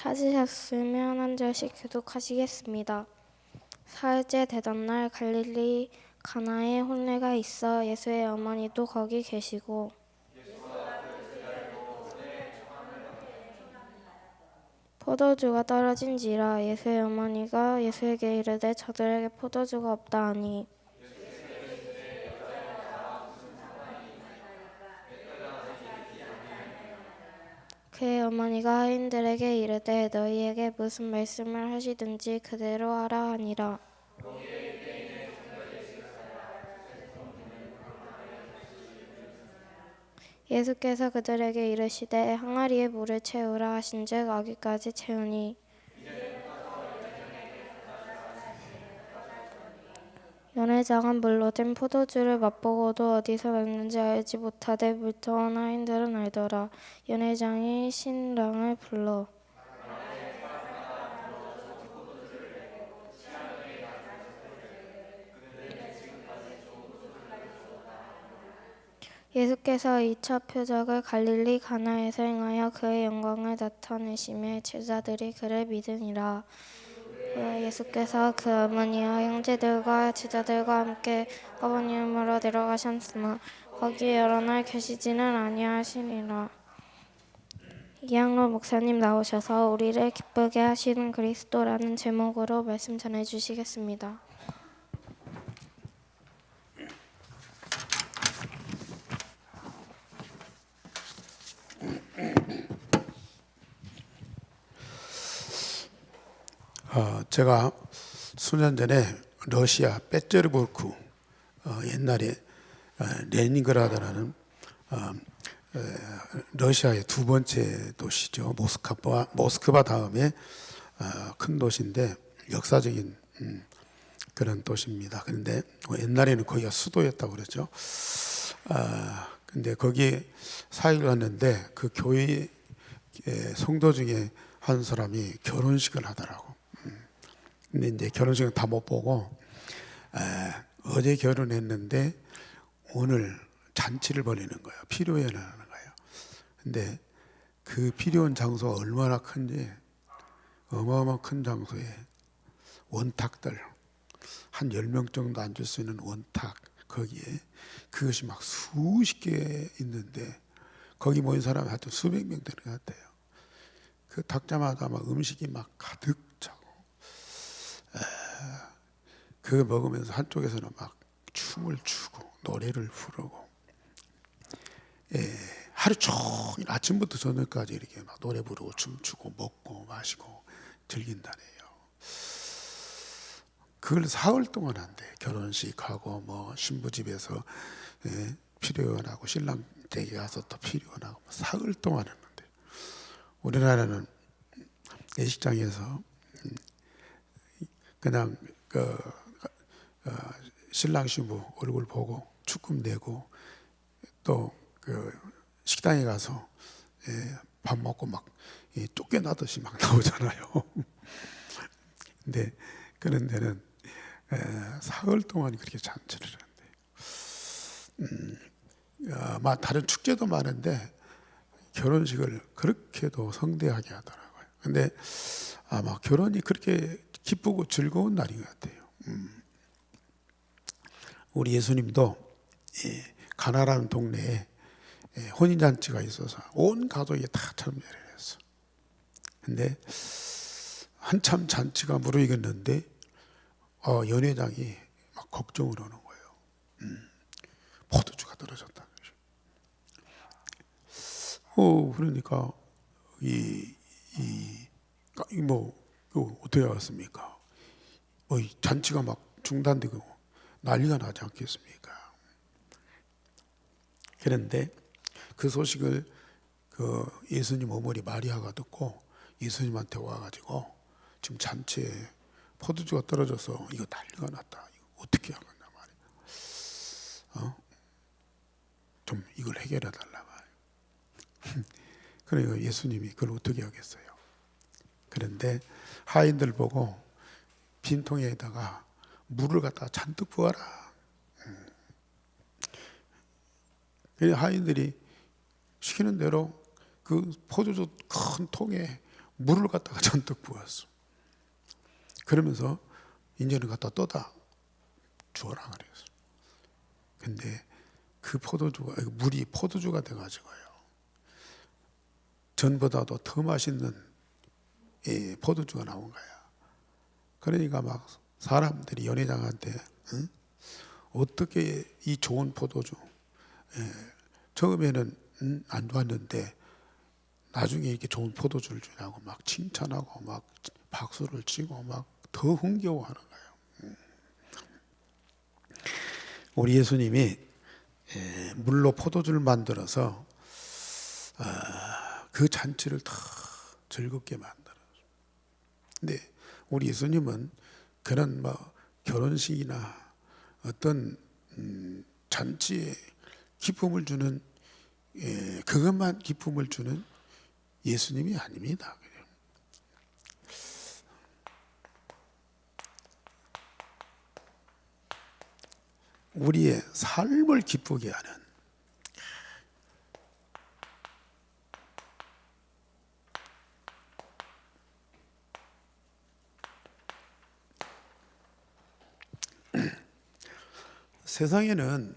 찾으셨으면 한 절씩 교독하시겠습니다. 사흘째 되던 날 갈릴리 가나에 혼례가 있어 예수의 어머니도 거기 계시고 포도주가 떨어진지라 예수의 어머니가 예수에게 이르되 저들에게 포도주가 없다 하니 그의 어머니가 하인들에게 이르되 너희에게 무슨 말씀을 하시든지 그대로 하라 하니라. 예수께서 그들에게 이르시되 항아리에 물을 채우라 하신즉 아귀까지 채우니 연회장은 물로 된 포도주를 맛보고도 어디서 났는지 알지 못하되 물떠온 하인들은 알더라. 연회장이 신랑을 불러 예수께서 2차 표적을 갈릴리 가나에서 행하여 그의 영광을 나타내심에 제자들이 그를 믿으니라. 예수께서 그 어머니와 형제들과 제자들과 함께 가버나움으로 내려가셨으나 거기에 여러 날 계시지는 아니하시니라. 이양로 목사님 나오셔서 우리를 기쁘게 하시는 그리스도라는 제목으로 말씀 전해주시겠습니다. 제가 수년 전에 러시아 페테르부르크 옛날에 레닌그라드라는 러시아의 두 번째 도시죠. 모스크바 다음에 큰 도시인데 역사적인 그런 도시입니다. 그런데 옛날에는 거기가 수도였다고 그랬죠. 근데 거기에 사역을 했는데 그 교회 성도 중에 한 사람이 결혼식을 하더라고. 근데 이제 결혼식은 다 못 보고 어제 결혼했는데 오늘 잔치를 벌이는 거예요. 피로연을 하는 거예요. 근데 그 피로연 장소가 얼마나 큰지 어마어마한 큰 장소에 원탁들 한 10명 정도 앉을 수 있는 원탁 거기에 그것이 막 수십 개 있는데 거기 모인 사람이 하여튼 수백 명 되는 것 같아요. 그 탁자마다 막 음식이 막 가득 차고 그거 먹으면서 한쪽에서는 막 춤을 추고 노래를 부르고 하루 종일 아침부터 저녁까지 이렇게 막 노래 부르고 춤추고 먹고 마시고 즐긴다네요. 그걸 사흘 동안 한대. 결혼식하고 뭐 신부집에서 피로연하고 신랑 댁에 가서 또 피로연하고 사흘 동안 했는데 우리나라는 예식장에서 그냥 신랑 신부 얼굴 보고 축금 내고 또 그 식당에 가서 밥 먹고 막 쫓겨나듯이 막 나오잖아요. 근데 그런 데는 사흘 동안 그렇게 잔치를 하는데 아마 다른 축제도 많은데 결혼식을 그렇게도 성대하게 하더라고요. 근데 아마 결혼이 그렇게 기쁘고 즐거운 날인 것 같아요. 우리 예수님도 가나라는 동네에 혼인잔치가 있어서 온 가족이 다 참여를 했어. 근데 한참 잔치가 무르익었는데 연회장이 막 걱정을 하는 거예요. 포도주가 떨어졌다. 그러니까 어떻게 알았습니까? 잔치가 막 중단되고 난리가 나지 않겠습니까? 그런데 그 소식을 그 예수님 어머니 마리아가 듣고 예수님한테 와가지고 지금 잔치에 포도주가 떨어져서 이거 난리가 났다. 이거 어떻게 하겠냐 말이야. 좀 이걸 해결해 달라 말이야. 그러니까 예수님이 그걸 어떻게 하겠어요. 그런데 하인들 보고 빈통에다가 물을 갖다가 잔뜩 부어라. 하인들이 시키는 대로 그 포도주 큰 통에 물을 갖다가 잔뜩 부었어. 그러면서 이제는 갖다 떠다 주어라 그랬어. 근데 그 포도주가, 물이 포도주가 돼가지고요, 전보다도 더 맛있는 이 포도주가 나온 거야. 그러니까 막 사람들이 연회장한테, 응? 어떻게 이 좋은 포도주, 처음에는 안 좋았는데 나중에 이렇게 좋은 포도주를 주냐고 막 칭찬하고 막 박수를 치고 막 더 흥겨워하는 거예요. 우리 예수님이 물로 포도주를 만들어서 그 잔치를 더 즐겁게 만들어요. 근데 우리 예수님은 그런 뭐 결혼식이나 어떤 잔치에 기쁨을 주는, 그것만 기쁨을 주는 예수님이 아닙니다. 우리의 삶을 기쁘게 하는, 세상에는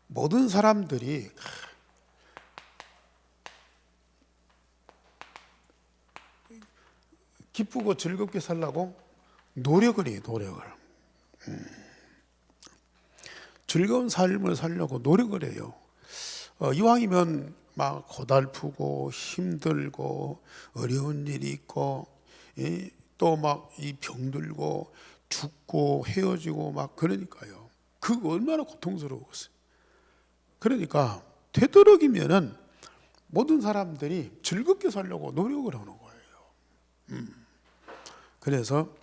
모든 사람들이 기쁘고 즐겁게 살려고 노력을 해요. 노력을. 즐거운 삶을 살려고 노력을 해요. 이왕이면 막 고달프고 힘들고 어려운 일이 있고, 또 막 이 병들고 죽고 헤어지고 막 그러니까요. 그거 얼마나 고통스러웠어요. 그러니까 되도록이면은 모든 사람들이 즐겁게 살려고 노력을 하는 거예요. 그래서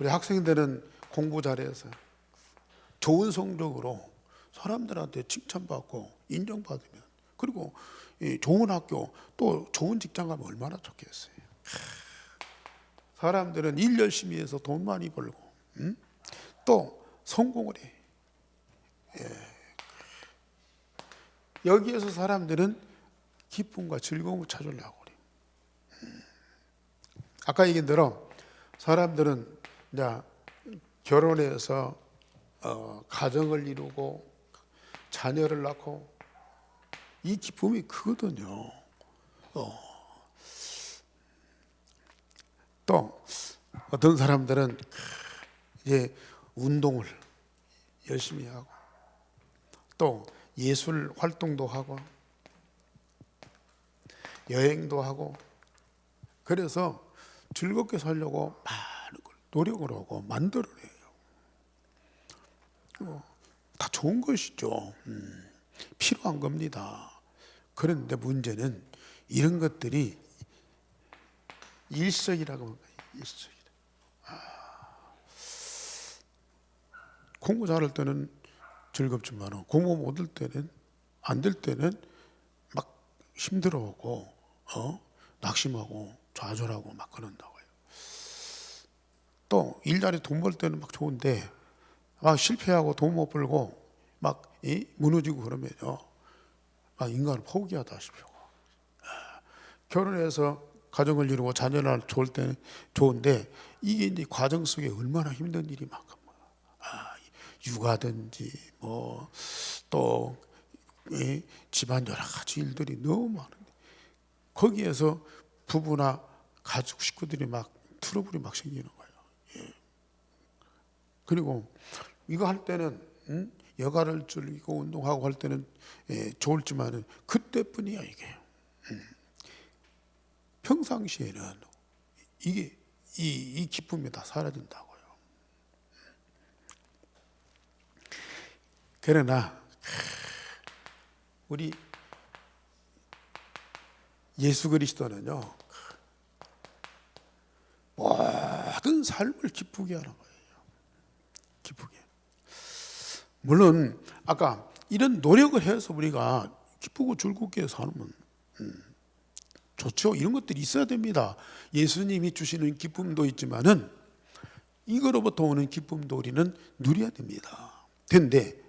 우리 학생들은 공부 잘해서 좋은 성적으로 사람들한테 칭찬받고 인정받으면, 그리고 좋은 학교 또 좋은 직장 가면 얼마나 좋겠어요. 사람들은 일 열심히 해서 돈 많이 벌고, 또 성공을 해. 여기에서 사람들은 기쁨과 즐거움을 찾으려고 그래요. 아까 얘기한 대로 사람들은 이제 결혼해서 가정을 이루고 자녀를 낳고 이 기쁨이 크거든요. 또 어떤 사람들은 이제 운동을 열심히 하고 또 예술 활동도 하고 여행도 하고, 그래서 즐겁게 살려고 많은 걸 노력을 하고 만들어내요. 다 좋은 것이죠. 필요한 겁니다. 그런데 문제는 이런 것들이 일시적이라고 합니다. 일시적이라. 공부 잘할 때는 즐겁지만 공부 못할 때는, 안 될 때는 막 힘들어하고 낙심하고 좌절하고 막 그런다고요. 또 일자리 돈 벌 때는 막 좋은데 막 실패하고 돈 못 벌고 막 무너지고 그러면요, 막 인간을 포기하다시피 하고, 결혼해서 가정을 이루고 자녀를 좋을 때는 좋은데 이게 이제 과정 속에 얼마나 힘든 일이 많고, 육아든지 뭐 또 집안 여러 가지 일들이 너무 많은데 거기에서 부부나 가족 식구들이 막 트러블이 막 생기는 거예요. 그리고 이거 할 때는 여가를 즐기고 운동하고 할 때는 좋을지만은 그때뿐이야 이게. 평상시에는 이게 이 기쁨이 다 사라진다고요. 그러나 우리 예수 그리스도는요, 모든 삶을 기쁘게 하는 거예요. 기쁘게. 물론 아까 이런 노력을 해서 우리가 기쁘고 즐겁게 살면 좋죠. 이런 것들이 있어야 됩니다. 예수님이 주시는 기쁨도 있지만은 이거로부터 오는 기쁨도 우리는 누려야 됩니다. 근데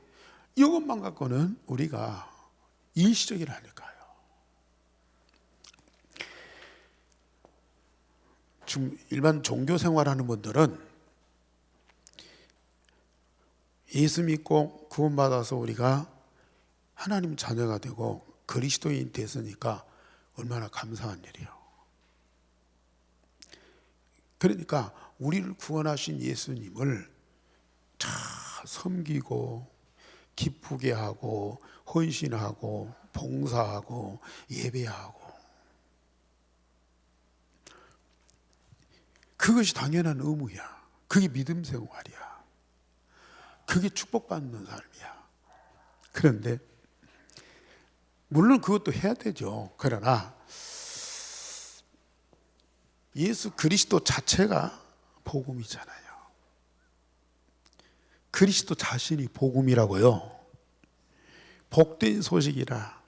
이것만 갖고는 우리가 일시적이라니까요. 지금 일반 종교 생활하는 분들은 예수 믿고 구원받아서 우리가 하나님 자녀가 되고 그리스도인 됐으니까 얼마나 감사한 일이에요. 그러니까 우리를 구원하신 예수님을 잘 섬기고 기쁘게 하고 헌신하고 봉사하고 예배하고, 그것이 당연한 의무야. 그게 믿음 생활이야. 그게 축복받는 삶이야. 그런데 물론 그것도 해야 되죠. 그러나 예수 그리스도 자체가 복음이잖아요. 그리스도 자신이 복음이라고요. 복된 소식이라,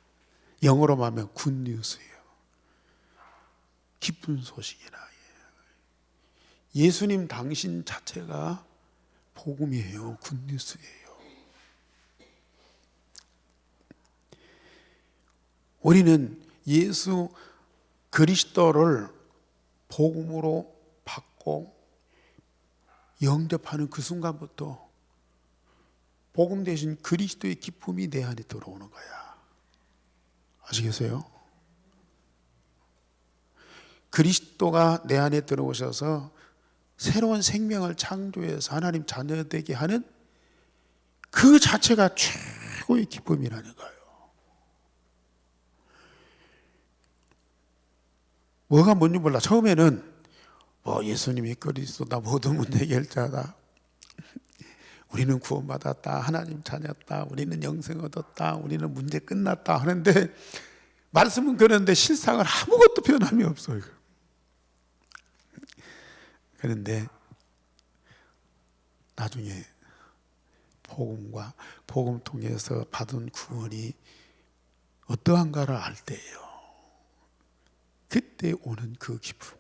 영어로 말하면 굿뉴스예요. 기쁜 소식이라. 예수님 당신 자체가 복음이에요. 굿뉴스예요. 우리는 예수 그리스도를 복음으로 받고 영접하는 그 순간부터 복음 대신 그리스도의 기쁨이 내 안에 들어오는 거야. 아시겠어요? 그리스도가 내 안에 들어오셔서 새로운 생명을 창조해서 하나님 자녀 되게 하는 그 자체가 최고의 기쁨이라는 거예요. 뭐가 뭔지 몰라. 처음에는 예수님이 그리스도다, 모든 문제 해결자다, 우리는 구원받았다, 하나님 자녀다, 우리는 영생 얻었다, 우리는 문제 끝났다 하는데, 말씀은 그런데 실상은 아무것도 변함이 없어요. 그런데 나중에 복음과 복음 통해서 받은 구원이 어떠한가를 알 때예요. 그때 오는 그 기쁨,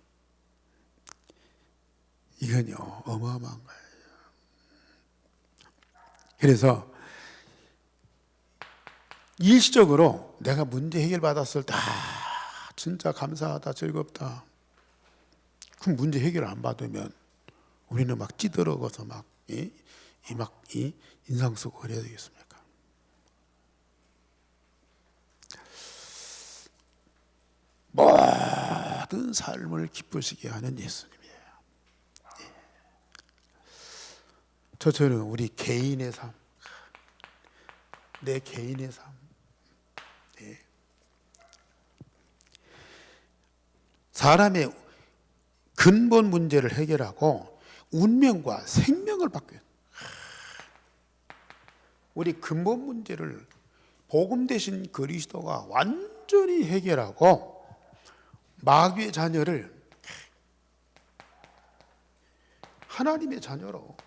이건요 어마어마한 거예요. 그래서 일시적으로 내가 문제 해결 받았을 때 진짜 감사하다, 즐겁다. 그럼 문제 해결 안 받으면 우리는 막 찌들어가서 막 인상 쓰고 그래야 되겠습니까? 모든 삶을 기쁘시게 하는 예수님이에요. 저는 우리 개인의 삶, 내 개인의 삶, 사람의 근본 문제를 해결하고 운명과 생명을 바꿔요. 우리 근본 문제를 복음 대신 그리스도가 완전히 해결하고 마귀의 자녀를 하나님의 자녀로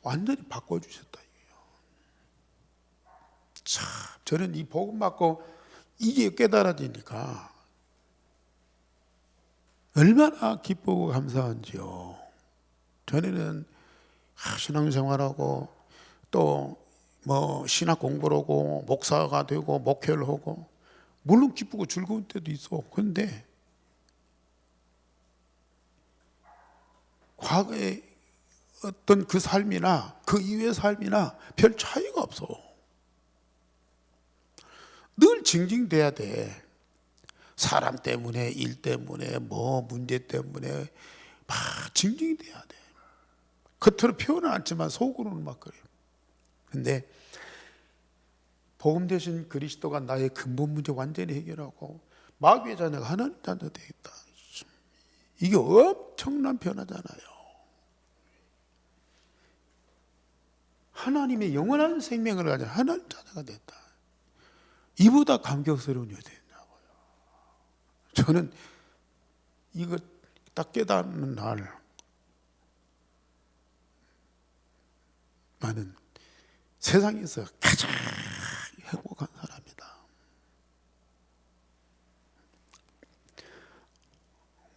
완전히 바꿔주셨다. 참, 저는 이 복음 받고 이게 깨달아지니까 얼마나 기쁘고 감사한지요. 전에는 신앙생활하고 또 신학 공부를 하고 목사가 되고 목회를 하고, 물론 기쁘고 즐거운 때도 있어. 그런데 과거의 어떤 그 삶이나 그 이후의 삶이나 별 차이가 없어. 늘 징징대야 돼. 사람 때문에, 일 때문에, 문제 때문에 막 징징대야 돼. 겉으로 표현은 않지만 속으로는 막 그래요. 근데 복음 대신 그리스도가 나의 근본 문제 완전히 해결하고 마귀의 자녀가 하나님 자녀 되겠다. 이게 엄청난 변화잖아요. 하나님의 영원한 생명을 가진 하나님 자녀가 됐다. 이보다 감격스러운 일이 됐냐고요. 저는 이거 딱 깨닫는 날, 나는 세상에서 가장 행복한 사람이다.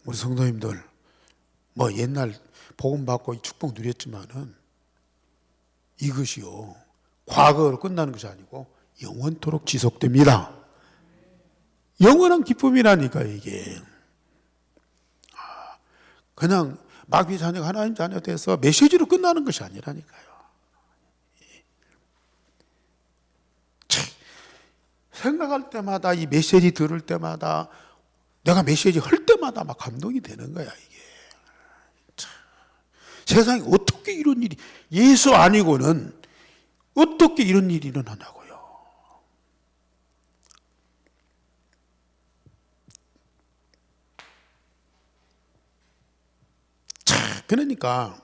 우리 성도님들 옛날 복음 받고 축복 누렸지만은 이것이요 과거로 끝나는 것이 아니고 영원토록 지속됩니다. 영원한 기쁨이라니까 이게. 그냥 마귀의 자녀가 하나님 자녀 돼서 메시지로 끝나는 것이 아니라니까요. 생각할 때마다, 이 메시지 들을 때마다, 내가 메시지 할 때마다 막 감동이 되는 거야, 이게. 세상에 어떻게 이런 일이, 예수 아니고는 어떻게 이런 일이 일어나냐고요. 그러니까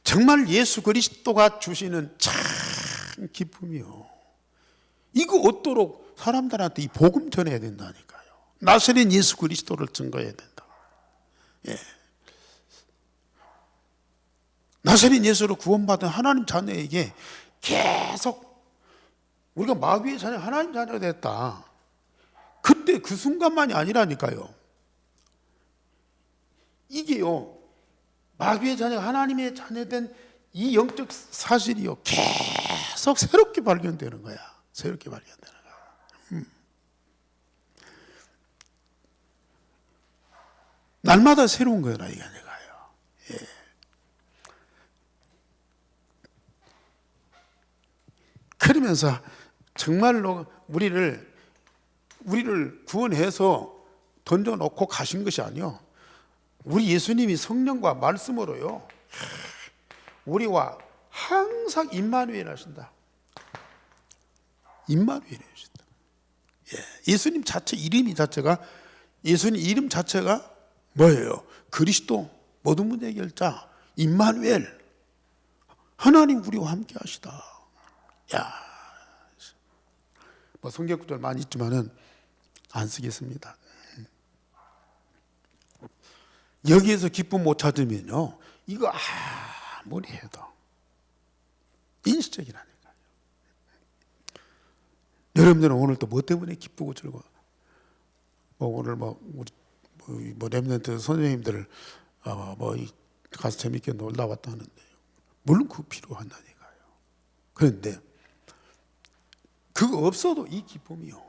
정말 예수 그리스도가 주시는 참 기쁨이요. 이거 얻도록 사람들한테 이 복음 전해야 된다니까요. 나사렛 예수 그리스도를 증거해야 된다. 예. 나사렛 예수로 구원받은 하나님 자녀에게 계속 우리가 마귀의 자녀, 하나님 자녀가 됐다. 그때 그 순간만이 아니라니까요. 이게요, 마귀의 자녀가 하나님의 자녀된 이 영적 사실이요, 계속 새롭게 발견되는 거야. 새롭게 발견되는 거야. 날마다 새로운 거라 이게 아니가요. 예. 그러면서 정말로 우리를 구원해서 던져놓고 가신 것이 아니요, 우리 예수님이 성령과 말씀으로요, 우리와 항상 임마누엘 하신다. 임마누엘 하신다. 예. 예수님 자체 이름 자체가, 예수님 이름 자체가 뭐예요? 그리스도, 모든 문제 해결자, 임마누엘. 하나님 우리와 함께 하시다. 야, 뭐 성경 구절 많이 있지만은 안 쓰겠습니다. 여기에서 기쁨 못 찾으면요, 이거 아무리 해도 인식적이라니까요. 여러분들은 오늘 또 뭐 때문에 기쁘고 즐거워? 오늘 우리 렘넌트 선생님들 가서 재밌게 놀다 왔다 하는데요. 물론 그거 필요하다니까요. 그런데 그거 없어도 이 기쁨이요,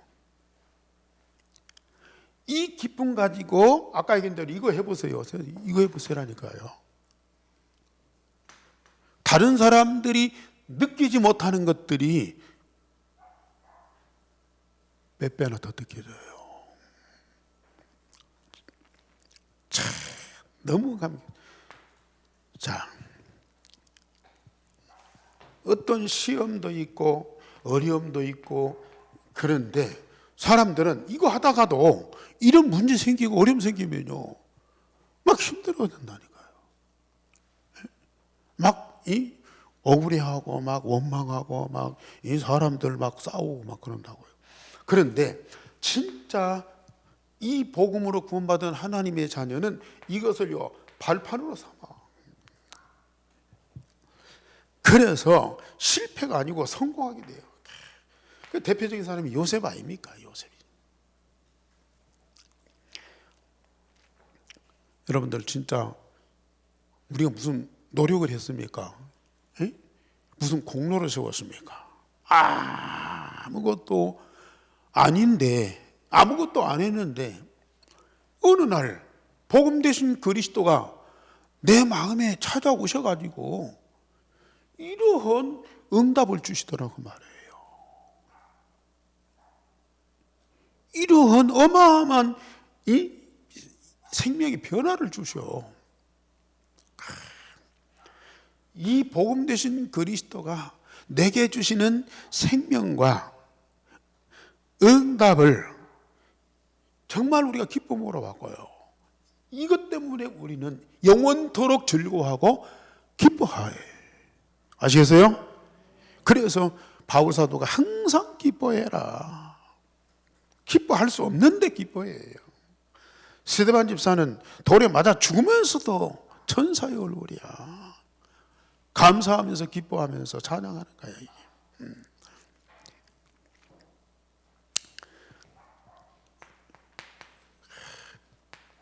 이 기쁨 가지고 아까 얘기한 대로 이거 해보세요. 이거 해보세요라니까요. 다른 사람들이 느끼지 못하는 것들이 몇 배나 더 느껴져요. 참 너무 자, 어떤 시험도 있고 어려움도 있고, 그런데 사람들은 이거 하다가도 이런 문제 생기고 어려움 생기면요, 막 힘들어 된다니까요. 막 억울해하고 막 원망하고 막 이 사람들 막 싸우고 막 그런다고요. 그런데 진짜 이 복음으로 구원받은 하나님의 자녀는 이것을요, 발판으로 삼아. 그래서 실패가 아니고 성공하게 돼요. 그 대표적인 사람이 요셉 아닙니까? 요셉이. 여러분들 진짜 우리가 무슨 노력을 했습니까? 에? 무슨 공로를 세웠습니까? 아무것도 아닌데, 아무것도 안 했는데 어느 날 복음 되신 그리스도가 내 마음에 찾아오셔가지고 이러한 응답을 주시더라고 말이에요. 이러한 어마어마한 이 생명의 변화를 주셔. 이 복음 되신 그리스도가 내게 주시는 생명과 응답을 정말 우리가 기쁨으로 바꿔요. 이것 때문에 우리는 영원토록 즐거워하고 기뻐해. 아시겠어요? 그래서 바울 사도가 항상 기뻐해라. 기뻐할 수 없는데 기뻐해요. 스데반 집사는 돌에 맞아 죽으면서도 천사의 얼굴이야. 감사하면서 기뻐하면서 찬양하는 거야, 이게.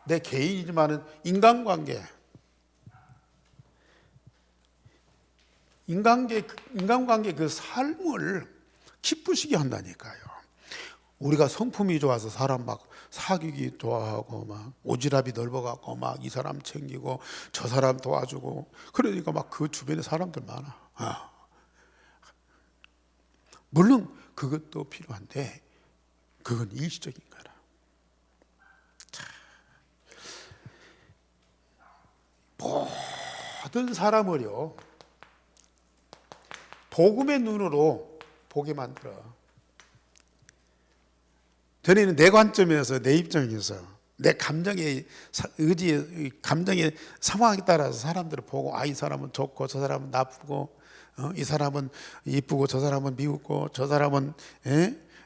내 개인이지만은 인간관계 그 삶을 기쁘시게 한다니까요. 우리가 성품이 좋아서 사람 막 사귀기 좋아하고 막 오지랖이 넓어갖고 막 이 사람 챙기고 저 사람 도와주고 그러니까 막 그 주변에 사람들 많아. 물론 그것도 필요한데 그건 일시적인 거라. 모든 사람을요 복음의 눈으로 보게 만들어. 전에는 내 관점에서 내 입장에서 내 감정의 의지의 감정의 상황에 따라서 사람들을 보고 이 사람은 좋고 저 사람은 나쁘고 이 사람은 이쁘고 저 사람은 미웠고 저 사람은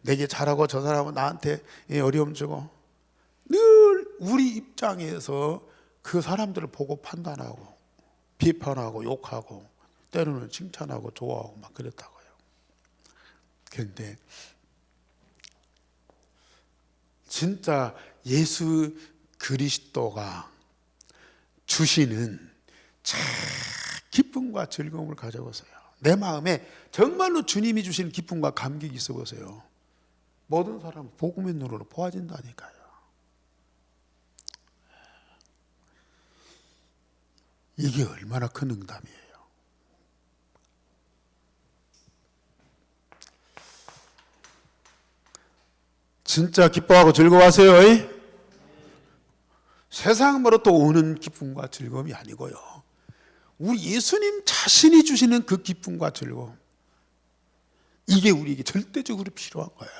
내게 잘하고 저 사람은 나한테 어려움 주고 늘 우리 입장에서 그 사람들을 보고 판단하고 비판하고 욕하고 때로는 칭찬하고 좋아하고 막 그랬다고요. 그런데 진짜 예수 그리스도가 주시는 참 기쁨과 즐거움을 가져보세요. 내 마음에 정말로 주님이 주시는 기쁨과 감격이 있어 보세요. 모든 사람은 복음의 눈으로 보아진다니까요. 이게 얼마나 큰 응답이에요. 진짜 기뻐하고 즐거워하세요. 세상으로부터 오는 기쁨과 즐거움이 아니고요. 우리 예수님 자신이 주시는 그 기쁨과 즐거움. 이게 우리에게 절대적으로 필요한 거야.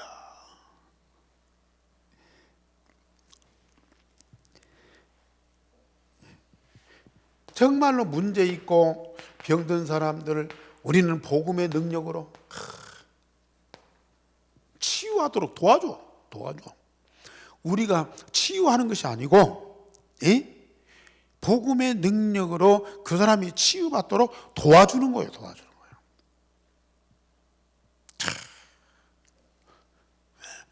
정말로 문제 있고 병든 사람들을 우리는 복음의 능력으로 치유하도록 도와줘. 우리가 치유하는 것이 아니고 복음의 능력으로 그 사람이 치유받도록 도와주는 거예요.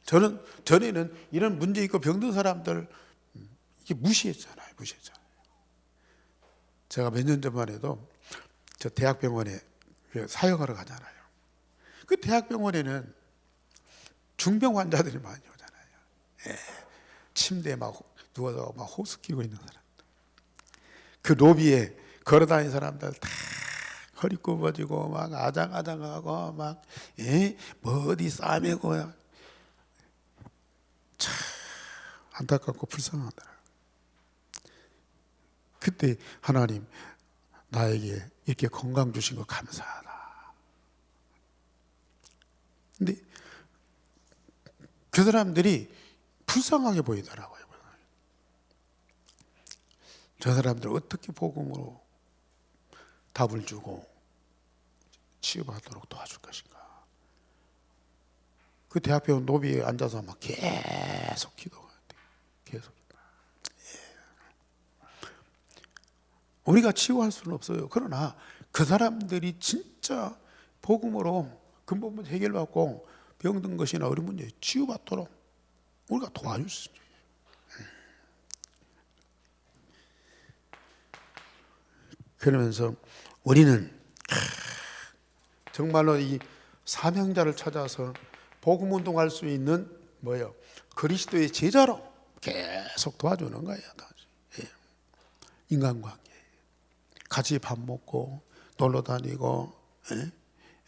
저는 전에는 이런 문제 있고 병든 사람들 이게 무시했잖아요. 제가 몇 년 전만 해도 저 대학병원에 사역하러 가잖아요. 그 대학병원에는 중병 환자들이 많이 오잖아요. 침대에 막 누워서 막 호흡 끼고 있는 사람들. 그 로비에 걸어다니는 사람들 다 허리 굽어지고 막 아장아장하고 막 뭐 어디 싸매고 참 안타깝고 불쌍하더라. 그때 하나님 나에게 이렇게 건강 주신 거 감사하다. 근데 그 사람들이 불쌍하게 보이더라고요. 저 사람들 어떻게 복음으로 답을 주고 치유받도록 도와줄 것인가. 그 대학병원 로비에 앉아서 막 계속 기도해야 돼. 계속. 우리가 치유할 수는 없어요. 그러나 그 사람들이 진짜 복음으로 근본문 해결받고 병든 것이나 어려운 문제 치유받도록 우리가 도와줄 수 있어요. 그러면서 우리는 정말로 이 사명자를 찾아서 복음 운동할 수 있는 뭐예요? 그리스도의 제자로 계속 도와주는 거예요. 인간관계 같이 밥 먹고 놀러 다니고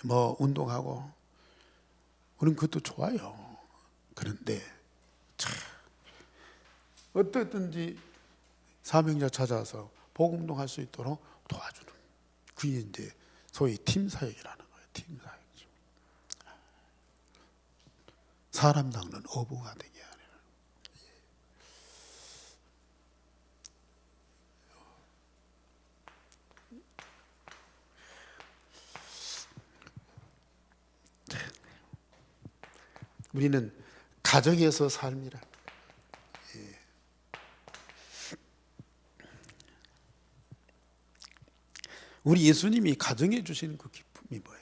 뭐 운동하고 우리는 그것도 좋아요. 그런데 참 어떻든지 사명자 찾아서 복음 운동할 수 있도록 도와주는 그게 이제 소위 팀 사역이라는 거예요. 팀 사역. 사람 닦는 어부가 되게 하는. 우리는 가정에서 삶이라. 우리 예수님이 가정에 주시는 그 기쁨이 뭐예요?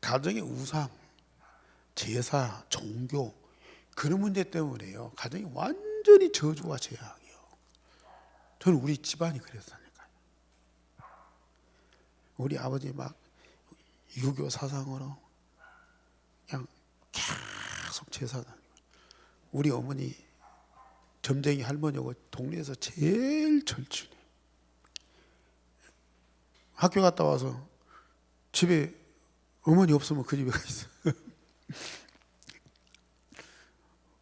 가정의 우상, 제사, 종교 그런 문제 때문에요. 가정이 완전히 저주와 재앙이요. 저는 우리 집안이 그랬다니까요. 우리 아버지 막 유교 사상으로 그냥 계속 제사 다니고. 우리 어머니 점쟁이 할머니하고 동네에서 제일 절친해. 학교 갔다 와서 집에 어머니 없으면 그 집에 가 있어.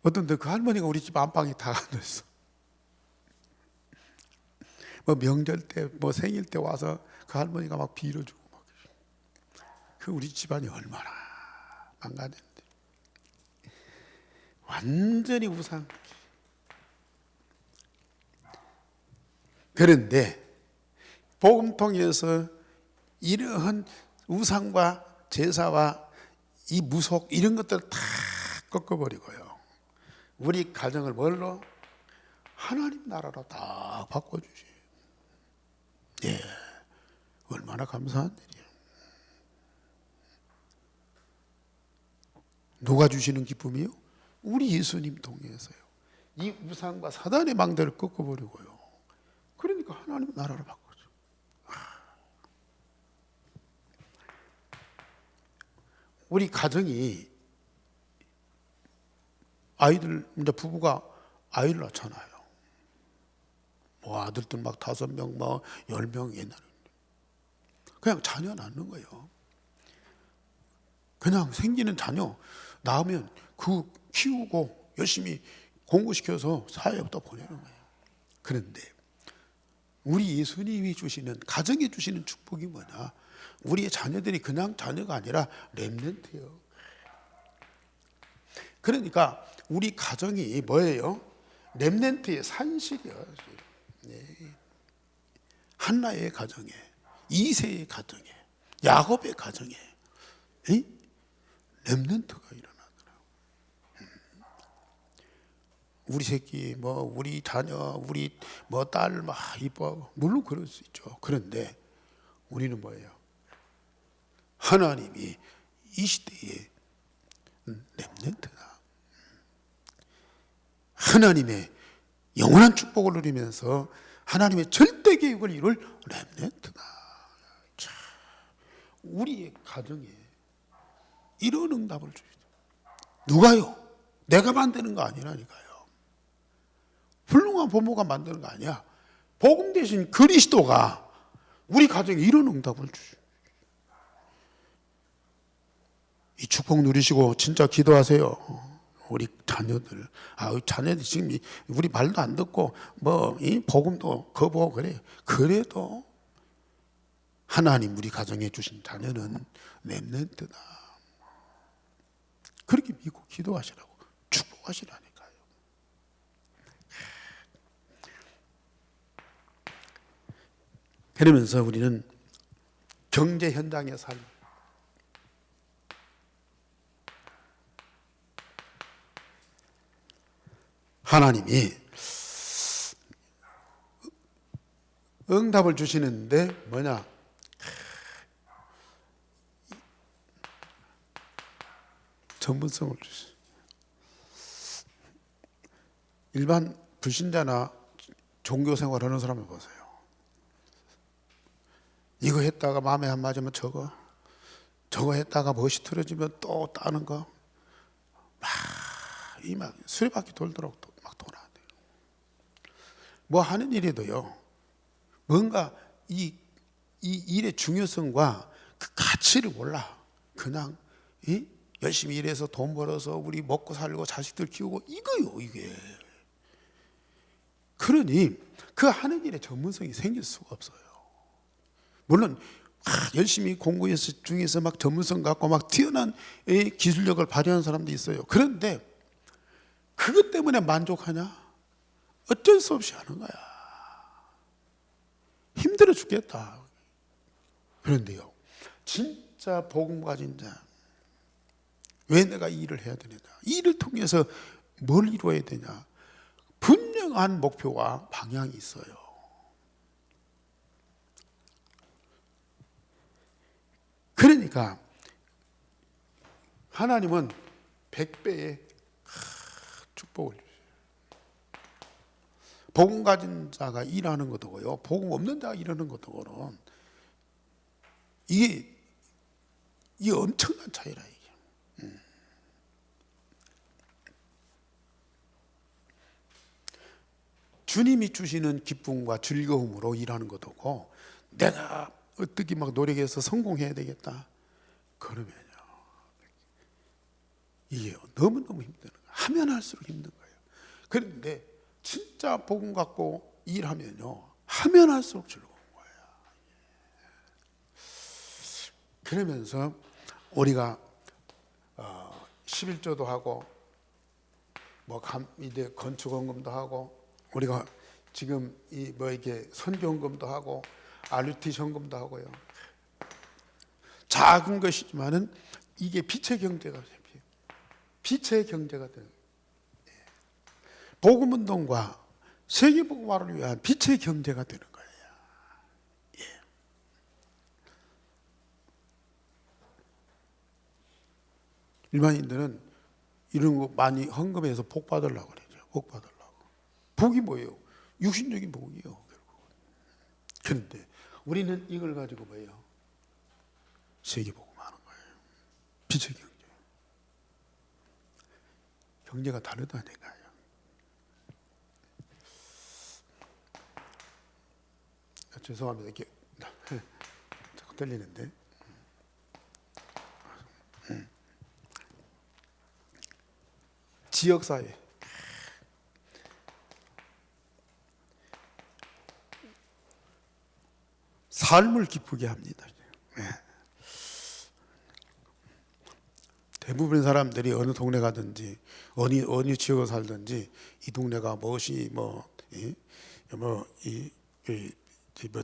어떤 데 그 할머니가 우리 집 안방에 다 앉아있어. 뭐 명절 때, 뭐 생일 때 와서 그 할머니가 막 빌어주고 막. 그 우리 집안이 얼마나 망가졌는데. 완전히 우상. 그런데 복음 통해서 이러한 우상과 제사와 이 무속 이런 것들을 다 꺾어버리고요. 우리 가정을 뭘로? 하나님 나라로 딱 바꿔주지. 예, 얼마나 감사한 일이에요. 누가 주시는 기쁨이요? 우리 예수님 통해서요. 이 우상과 사단의 망대를 꺾어버리고요. 그러니까 하나님 나라로 바꿔줘. 우리 가정이 아이들 이제 부부가 아이를 낳잖아요. 뭐 아들들 막 5명, 뭐 10명 옛날에 그냥 자녀 낳는 거예요. 그냥 생기는 자녀 낳으면 그 키우고 열심히 공부시켜서 사회에다 보내는 거예요. 그런데 우리 예수님이 주시는 가정에 주시는 축복이 뭐냐? 우리의 자녀들이 그냥 자녀가 아니라 렘넌트예요. 그러니까 우리 가정이 뭐예요? 렘넌트의 산실이에요. 네. 한나의 가정에, 이세의 가정에, 야곱의 가정에 렘넌트가 일어나더라고요. 우리 새끼, 뭐 우리 자녀, 우리 뭐 딸 막 이뻐하고 물론 그럴 수 있죠. 그런데 우리는 뭐예요? 하나님이 이 시대에 렘넌트다. 하나님의 영원한 축복을 누리면서 하나님의 절대 계획을 이룰 렘넌트다. 자, 우리의 가정에 이런 응답을 주시죠. 누가요? 내가 만드는 거 아니라니까요. 훌륭한 부모가 만드는 거 아니야. 복음 대신 그리스도가 우리 가정에 이런 응답을 주시죠. 이 축복 누리시고 진짜 기도하세요. 우리 자녀들, 자녀들 지금 우리 말도 안 듣고 뭐 이 복음도 거부하고 그래. 그래도 하나님 우리 가정에 주신 자녀는 렘넌트다. 그렇게 믿고 기도하시라고 축복하시라니까요. 그러면서 우리는 경제 현장의 삶, 하나님이 응답을 주시는데 뭐냐? 전문성을 주시. 일반 불신자나 종교 생활하는 사람을 보세요. 이거 했다가 마음에 안 맞으면 저거 했다가 멋이 틀어지면 또 따는 거, 막 수레바퀴 돌도록 막 돌아야 돼요. 뭐 하는 일에도요, 뭔가 이 일의 중요성과 그 가치를 몰라. 그냥 열심히 일해서 돈 벌어서 우리 먹고 살고 자식들 키우고 이거요, 이게. 그러니 그 하는 일에 전문성이 생길 수가 없어요. 물론 열심히 공부해서 중에서 막 전문성 갖고 막 뛰어난 기술력을 발휘하는 사람도 있어요. 그런데 그것 때문에 만족하냐? 어쩔 수 없이 하는 거야. 힘들어 죽겠다. 그런데요, 진짜 복음 가진 자, 왜 내가 이 일을 해야 되느냐? 이 일을 통해서 뭘 이루어야 되냐? 분명한 목표와 방향이 있어요. 그러니까 하나님은 100배의 축복을 주세요. 복음 가진 자가 일하는 것도고요, 복음 없는 자가 일하는 것도고는 이게 엄청난 차이라. 이게 주님이 주시는 기쁨과 즐거움으로 일하는 것도 없고 내가 어떻게 막 노력해서 성공해야 되겠다 그러면요 이게 너무너무 힘든 거예요. 하면 할수록 힘든 거예요. 그런데 진짜 복음 갖고 일하면요 하면 할수록 즐거운 거예요. 그러면서 우리가 11조도 하고 뭐 이제 건축원금도 하고 우리가 지금 이 뭐 이게 선교원금도 하고 RUT 헌금도 하고요. 작은 것이지만은 이게 빛의 경제가 돼요. 빛의 경제가 되는 복음 운동과 세계 복음화를 위한 빛의 경제가 되는 거예요. 예. 일반인들은 이런 거 많이 헌금해서 복 받으려고 그러죠. 복 받으려고. 복이 뭐예요? 육신적인 복이에요. 결국. 그런데 우리는 이걸 가지고 뭐예요? 세계 복음하는 거예요. 빛의 경제. 경제가 다르다니까요. 죄송합니다. 이렇게 자꾸 들리는데. 지역사회. 삶을 기쁘게 합니다. 대부분의 사람들이 어느 동네 가든지 어느 지역에 살든지 이 동네가 무엇이 뭐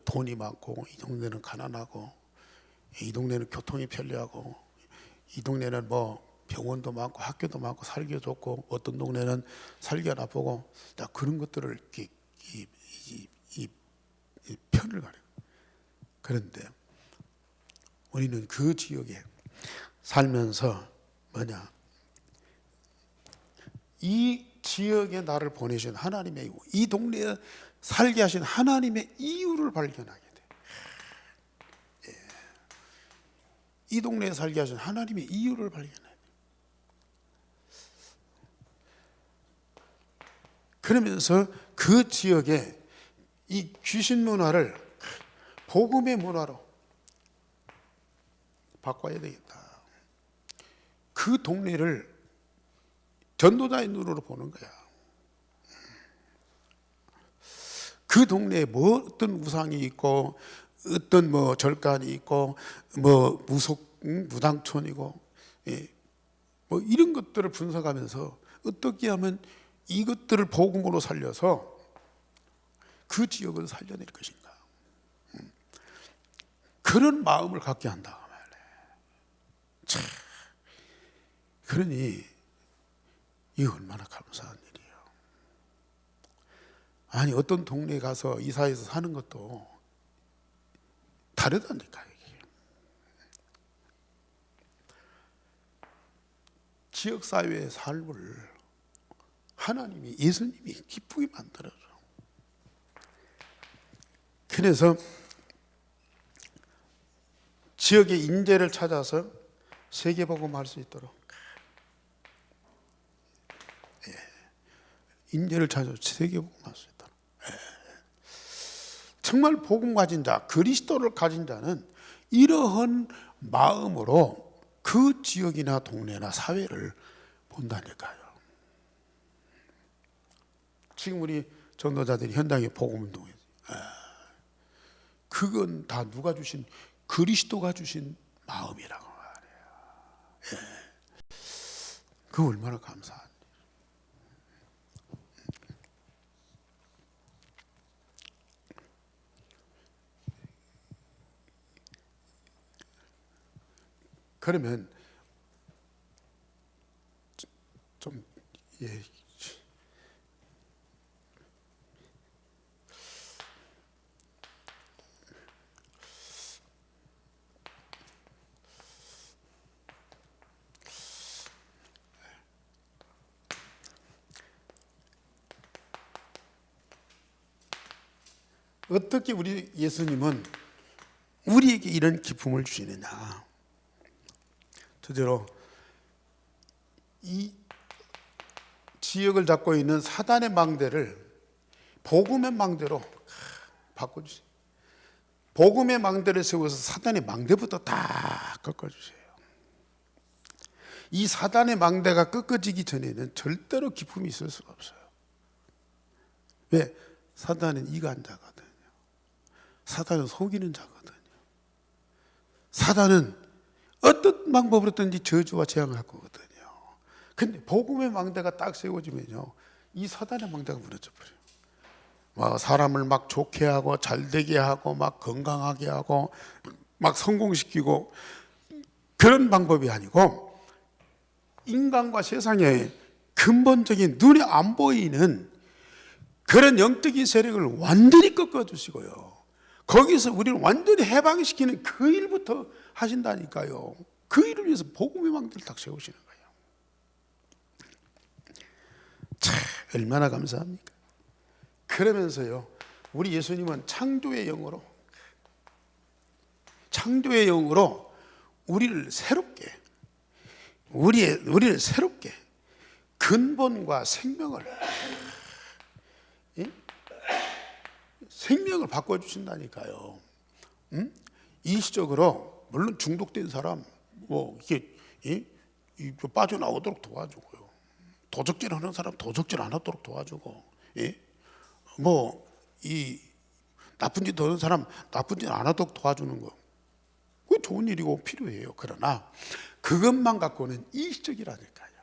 돈이 많고 이 동네는 가난하고 이 동네는 교통이 편리하고 이 동네는 뭐 병원도 많고 학교도 많고 살기가 좋고 어떤 동네는 살기가 나쁘고 다 그런 것들을 이렇게 이 편을 가려. 그런데 우리는 그 지역에 살면서 뭐냐 이 지역에 나를 보내신 하나님의 이 동네에 살게 하신 하나님의 이유를 발견하게 돼. 예. 이 동네에 살게 하신 하나님의 이유를 발견해. 그러면서 그 지역에 이 귀신 문화를 복음의 문화로 바꿔야 되겠다. 그 동네를 전도자의 눈으로 보는 거야. 그 동네에 뭐 어떤 우상이 있고 어떤 뭐 절간이 있고 뭐 무당촌이고 뭐 이런 것들을 분석하면서 어떻게 하면 이것들을 복음으로 살려서 그 지역을 살려낼 것인가. 그런 마음을 갖게 한다. 참. 그러니 이거 얼마나 감사한 일이에요. 아니 어떤 동네에 가서 이사해서 사는 것도 다르다니까. 이게. 지역사회의 삶을 하나님이 예수님이 기쁘게 만들어줘. 그래서 지역의 인재를 찾아서 세계복음할 수 있도록 인재를 찾아서 세계복음할 수 있도록 정말 복음 가진 자, 그리스도를 가진 자는 이러한 마음으로 그 지역이나 동네나 사회를 본다니까요. 지금 우리 전도자들이 현장에 복음운동해요. 그건 다 누가 주신 그리스도가 주신 마음이라고 말해요. 그 얼마나 감사한 일. 그러면 좀 어떻게 우리 예수님은 우리에게 이런 기쁨을 주시느냐. 첫째로 이 지역을 잡고 있는 사단의 망대를 복음의 망대로 바꿔주세요. 복음의 망대를 세워서 사단의 망대부터 다 꺾어주세요. 이 사단의 망대가 꺾어지기 전에는 절대로 기쁨이 있을 수가 없어요. 왜? 사단은 이간자거든요. 사단은 속이는 자거든요. 사단은 어떤 방법으로든지 저주와 재앙을 할 거거든요. 근데 복음의 망대가 딱 세워지면요, 이 사단의 망대가 무너져 버려요. 막 사람을 막 좋게 하고 잘 되게 하고 막 건강하게 하고 막 성공시키고, 그런 방법이 아니고 인간과 세상의 근본적인 눈에 안 보이는 그런 영적인 세력을 완전히 꺾어주시고요, 거기서 우리를 완전히 해방시키는 그 일부터 하신다니까요. 그 일을 위해서 복음의 망대를 딱 세우시는 거예요. 참 얼마나 감사합니까? 그러면서요, 우리 예수님은 창조의 영으로 우리를 새롭게, 우리를 새롭게 근본과 생명을 바꿔주신다니까요. 일시적으로 물론 중독된 사람 뭐 이게 빠져나오도록 도와주고요, 도적질하는 사람 도적질 안 하도록 도와주고, 뭐 이 나쁜 짓 하는 사람 나쁜 짓 안 하도록 도와주는 거, 그거 좋은 일이고 필요해요. 그러나 그것만 갖고는 일시적이라니까요.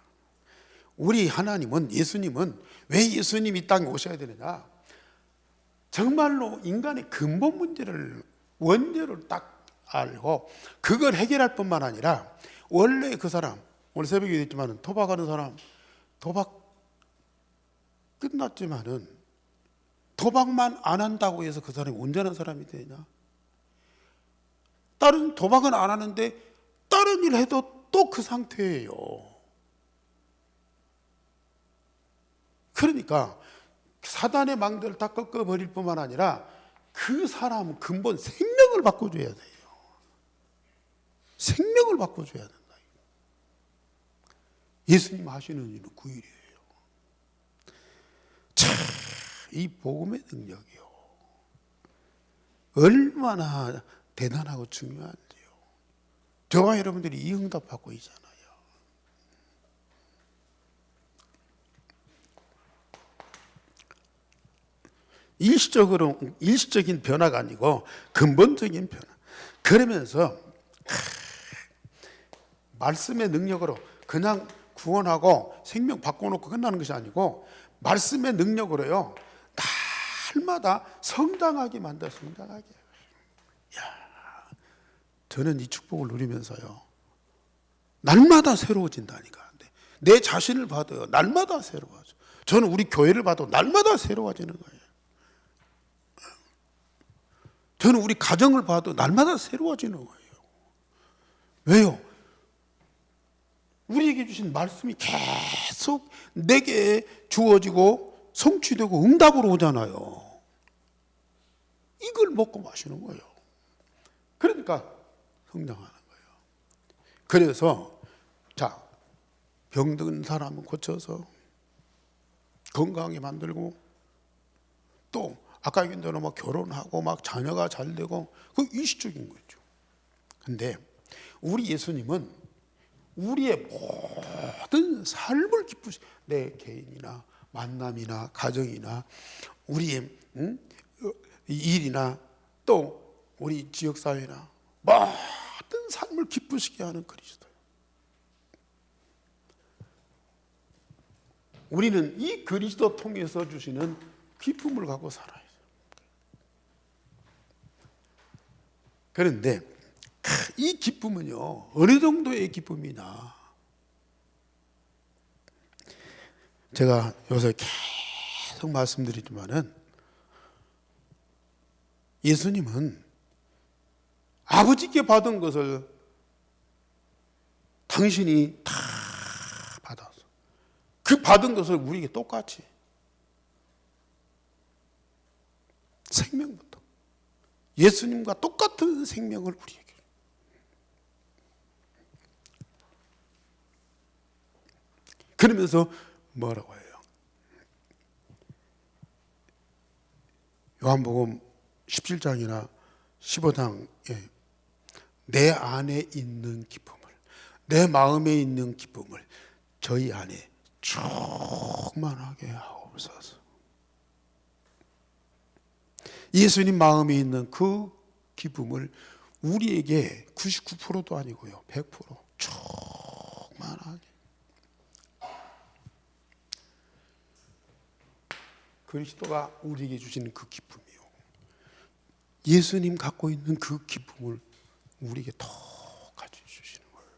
우리 하나님은, 예수님은 왜 예수님이 이 땅에 오셔야 되느냐? 정말로 인간의 근본 문제를, 원죄를 딱 알고 그걸 해결할 뿐만 아니라, 원래 그 사람, 오늘 새벽에 얘기했지만 도박하는 사람, 도박 끝났지만은 도박만 안 한다고 해서 그 사람이 온전한 사람이 되냐? 다른 도박은 안 하는데 다른 일 해도 또 그 상태예요. 그러니까 사단의 망대를 다 꺾어버릴 뿐만 아니라 그 사람 근본 생명을 바꿔줘야 돼요. 생명을 바꿔줘야 된다. 예수님 하시는 일은 그 일이에요. 참, 이 복음의 능력이요, 얼마나 대단하고 중요한지요. 저와 여러분들이 이 응답 받고 있잖아요. 일시적인 변화가 아니고 근본적인 변화. 그러면서 말씀의 능력으로 그냥 구원하고 생명 바꿔놓고 끝나는 것이 아니고, 말씀의 능력으로요, 날마다 성장하게 만들어, 성장하게. 저는 이 축복을 누리면서요, 날마다 새로워진다니까. 내 자신을 봐도요, 날마다 새로워져. 저는 우리 교회를 봐도 날마다 새로워지는 거예요. 저는 우리 가정을 봐도 날마다 새로워지는 거예요. 왜요? 우리에게 주신 말씀이 계속 내게 주어지고 성취되고 응답으로 오잖아요. 이걸 먹고 마시는 거예요. 그러니까 성장하는 거예요. 그래서 자, 병든 사람은 고쳐서 건강하게 만들고, 또 아까 얘기한 대로 막 결혼하고 막 자녀가 잘 되고, 그 일시적인 거죠. 근데 우리 예수님은 우리의 모든 삶을 기쁘시고, 내 개인이나 만남이나 가정이나 우리의 일이나 또 우리 지역사회나 모든 삶을 기쁘시게 하는 그리스도예요. 우리는 이 그리스도 통해서 주시는 기쁨을 갖고 살아야 돼요. 그런데 이 기쁨은요, 어느 정도의 기쁨이냐? 제가 요새 계속 말씀드리지만은, 예수님은 아버지께 받은 것을 당신이 다 받아서 그 받은 것을 우리에게 똑같이, 생명부터 예수님과 똑같은 생명을 우리에게. 그러면서 뭐라고 해요? 요한복음 17장이나 15장에 내 안에 있는 기쁨을, 내 마음에 있는 기쁨을 저희 안에 충만하게 하옵소서. 예수님 마음에 있는 그 기쁨을 우리에게 99%도 아니고요, 100% 충만하게. 그리스도가 우리에게 주시는 그 기쁨이요, 예수님 갖고 있는 그 기쁨을 우리에게 똑같이 주시는 거예요.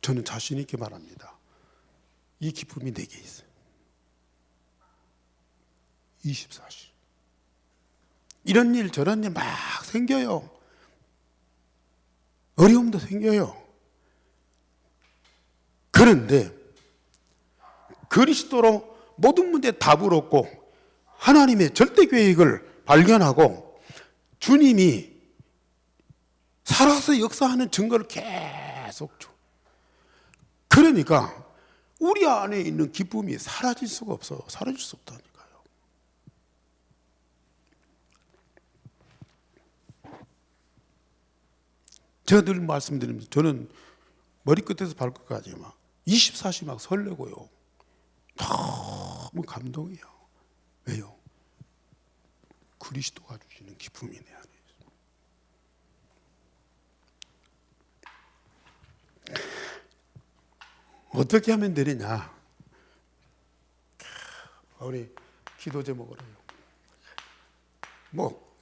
저는 자신 있게 말합니다. 이 기쁨이 내게 있어요. 24시. 이런 일 저런 일 막 생겨요. 어려움도 생겨요. 그런데 그리스도로 모든 문제에 답을 얻고 하나님의 절대 계획을 발견하고 주님이 살아서 역사하는 증거를 계속 줘. 그러니까 우리 안에 있는 기쁨이 사라질 수가 없어. 사라질 수 없다니까요. 제가 늘 말씀드립니다. 저는 머리끝에서 발끝까지 막 24시 막 설레고요. 너무 감동이에요. 왜요? 그리스도가 주시는 기쁨이 내 안에 있어요. 어떻게 하면 되느냐? 우리 기도 제목으로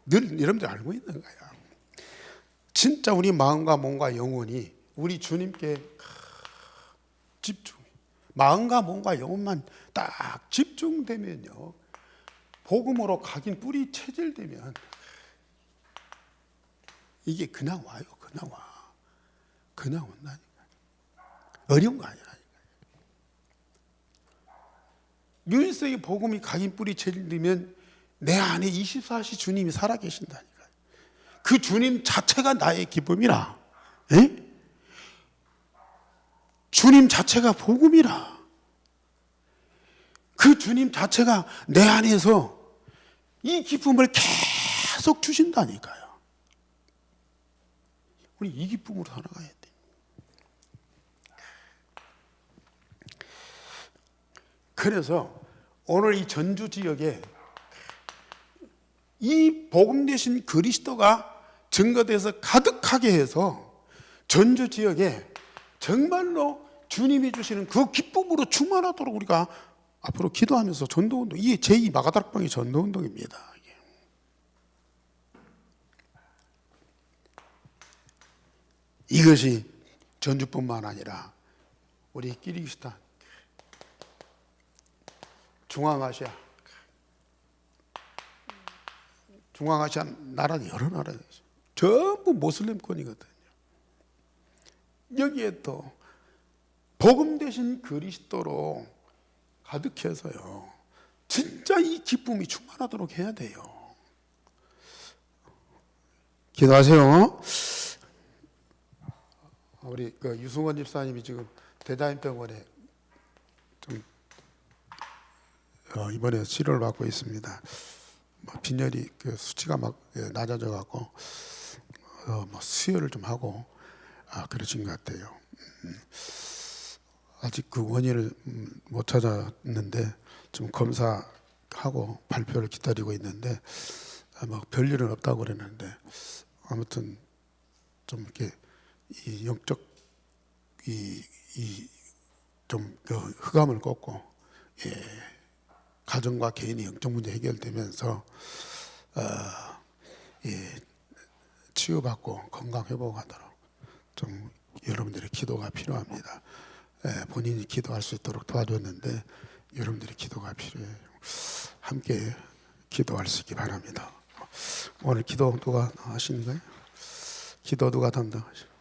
늘 여러분들 알고 있는 거야. 진짜 우리 마음과 몸과 영혼이 우리 주님께 집중, 마음과 몸과 영혼만 딱 집중되면요, 복음으로 각인 뿌리 체질되면 이게 그냥 와요. 그냥 와. 그냥 온다니까. 어려운 거 아니라니까. 유일성의 복음이 각인 뿌리 체질되면 내 안에 24시 주님이 살아계신다니까. 그 주님 자체가 나의 기쁨이라. 에? 주님 자체가 복음이라. 그 주님 자체가 내 안에서 이 기쁨을 계속 주신다니까요. 우리 이 기쁨으로 살아가야 돼. 그래서 오늘 이 전주 지역에 이 복음 되신 그리스도가 증거돼서 가득하게 해서 전주 지역에 정말로 주님이 주시는 그 기쁨으로 충만하도록 우리가 앞으로 기도하면서 전도운동, 이게 제2 마가다락방의 전도운동입니다. 이것이 전주뿐만 아니라 우리 키르기스탄, 중앙아시아 나라 여러 나라에서 전부 모슬렘권이거든요. 여기에 또 복음 되신 그리스도로 가득해서요, 진짜 이 기쁨이 충만하도록 해야 돼요. 기도하세요. 우리 유승원 집사님이 지금 대자연병원에 좀 이번에 치료를 받고 있습니다. 빈혈이 수치가 막 낮아져 갖고 수혈을 좀 하고 그러신 것 같아요. 아직 그 원인을 못 찾았는데 좀 검사하고 발표를 기다리고 있는데 별일은 없다고 그랬는데, 아무튼 좀 이렇게 이 영적 좀 흑암을 꺾고 가정과 개인의 영적 문제 해결되면서 치유받고 건강 회복하도록 좀 여러분들의 기도가 필요합니다. 본인이 기도할 수 있도록 도와줬는데 여러분들의 기도가 필요해요. 함께 기도할 수 있기 바랍니다. 오늘 기도 누가 하시는 거예요? 기도 누가 담당하시나요?